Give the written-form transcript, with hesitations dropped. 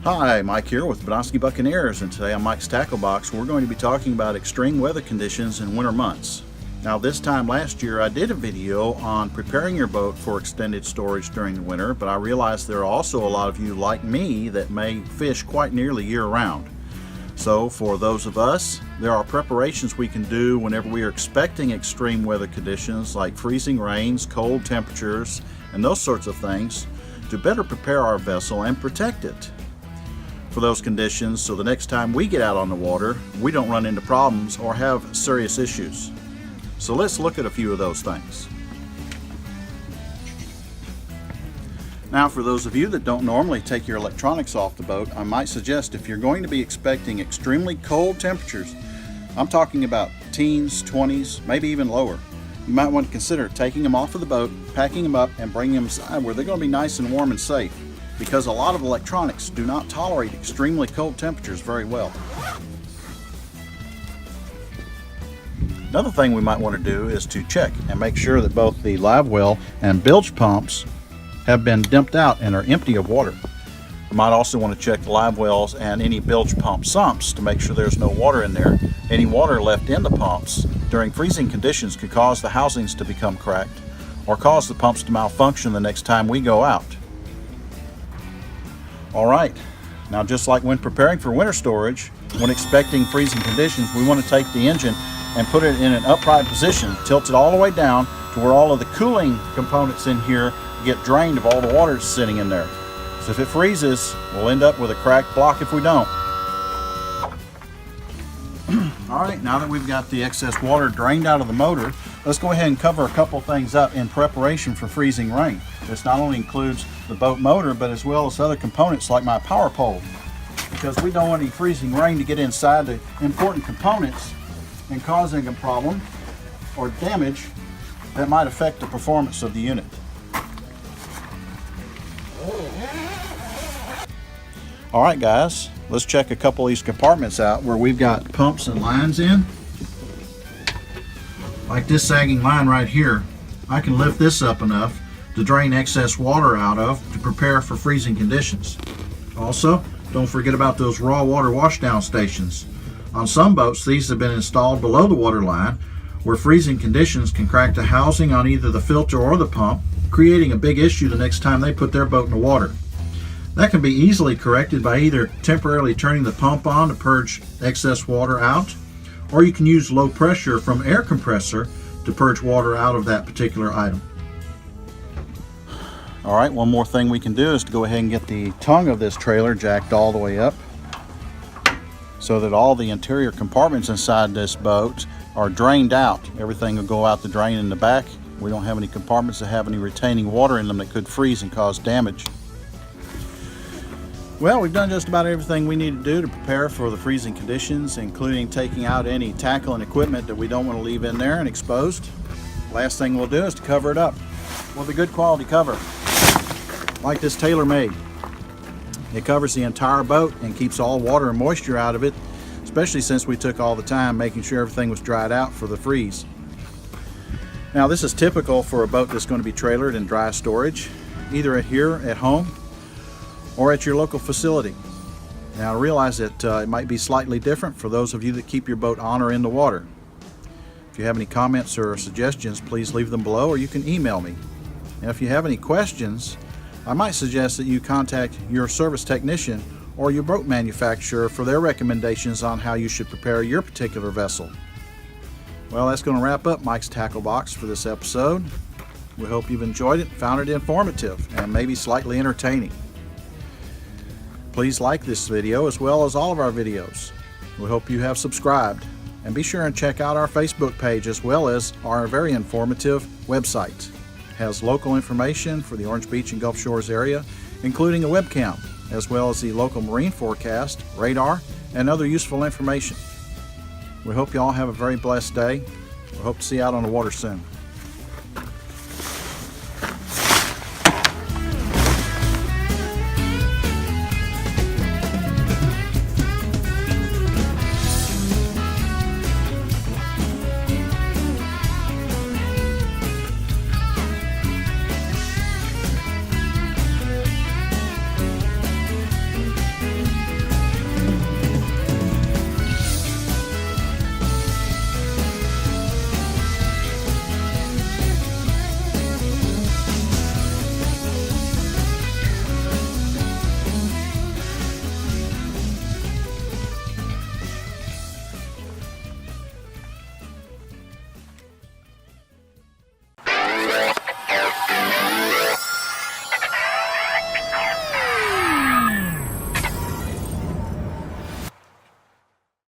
Hi, Mike here with Badonsky Buccaneers, and today on Mike's Tackle Box we're going to be talking about extreme weather conditions in winter months. Now, this time last year I did a video on preparing your boat for extended storage during the winter, but I realized there are also a lot of you like me that may fish quite nearly year-round. So for those of us, there are preparations we can do whenever we are expecting extreme weather conditions like freezing rains, cold temperatures, and those sorts of things to better prepare our vessel and protect it for those conditions, so the next time we get out on the water we don't run into problems or have serious issues. So let's look at a few of those things. Now, for those of you that don't normally take your electronics off the boat, I might suggest if you're going to be expecting extremely cold temperatures, I'm talking about teens, 20s, maybe even lower, you might want to consider taking them off of the boat, packing them up, and bringing them inside where they're going to be nice and warm and safe, because a lot of electronics do not tolerate extremely cold temperatures very well. Another thing we might want to do is to check and make sure that both the live well and bilge pumps have been dumped out and are empty of water. You might also want to check the live wells and any bilge pump sumps to make sure there's no water in there. Any water left in the pumps during freezing conditions could cause the housings to become cracked or cause the pumps to malfunction the next time we go out. Alright, now just like when preparing for winter storage, when expecting freezing conditions, we want to take the engine and put it in an upright position, tilt it all the way down to where all of the cooling components in here get drained of all the water that's sitting in there. So if it freezes, we'll end up with a cracked block if we don't. Alright, now that we've got the excess water drained out of the motor, let's go ahead and cover a couple things up in preparation for freezing rain. This not only includes the boat motor, but as well as other components like my power pole, because we don't want any freezing rain to get inside the important components and causing a problem or damage that might affect the performance of the unit. Alright guys, let's check a couple of these compartments out where we've got pumps and lines in. Like this sagging line right here, I can lift this up enough to drain excess water out of to prepare for freezing conditions. Also, don't forget about those raw water washdown stations. On some boats, these have been installed below the water line where freezing conditions can crack the housing on either the filter or the pump, creating a big issue the next time they put their boat in the water. That can be easily corrected by either temporarily turning the pump on to purge excess water out, or you can use low pressure from air compressor to purge water out of that particular item. Alright, one more thing we can do is to go ahead and get the tongue of this trailer jacked all the way up so that all the interior compartments inside this boat are drained out. Everything will go out the drain in the back. We don't have any compartments that have any retaining water in them that could freeze and cause damage. Well, we've done just about everything we need to do to prepare for the freezing conditions, including taking out any tackle and equipment that we don't want to leave in there and exposed. Last thing we'll do is to cover it up with a good quality cover, like this tailor-made. It covers the entire boat and keeps all water and moisture out of it, especially since we took all the time making sure everything was dried out for the freeze. Now, this is typical for a boat that's going to be trailered in dry storage, either here at home or at your local facility. Now, I realize that it might be slightly different for those of you that keep your boat on or in the water. If you have any comments or suggestions, please leave them below, or you can email me. And if you have any questions, I might suggest that you contact your service technician or your boat manufacturer for their recommendations on how you should prepare your particular vessel. Well, that's going to wrap up Mike's Tackle Box for this episode. We hope you've enjoyed it, found it informative, and maybe slightly entertaining. Please like this video as well as all of our videos. We hope you have subscribed, and be sure and check out our Facebook page as well as our very informative website. It has local information for the Orange Beach and Gulf Shores area, including a webcam, as well as the local marine forecast, radar, and other useful information. We hope you all have a very blessed day. We hope to see you out on the water soon.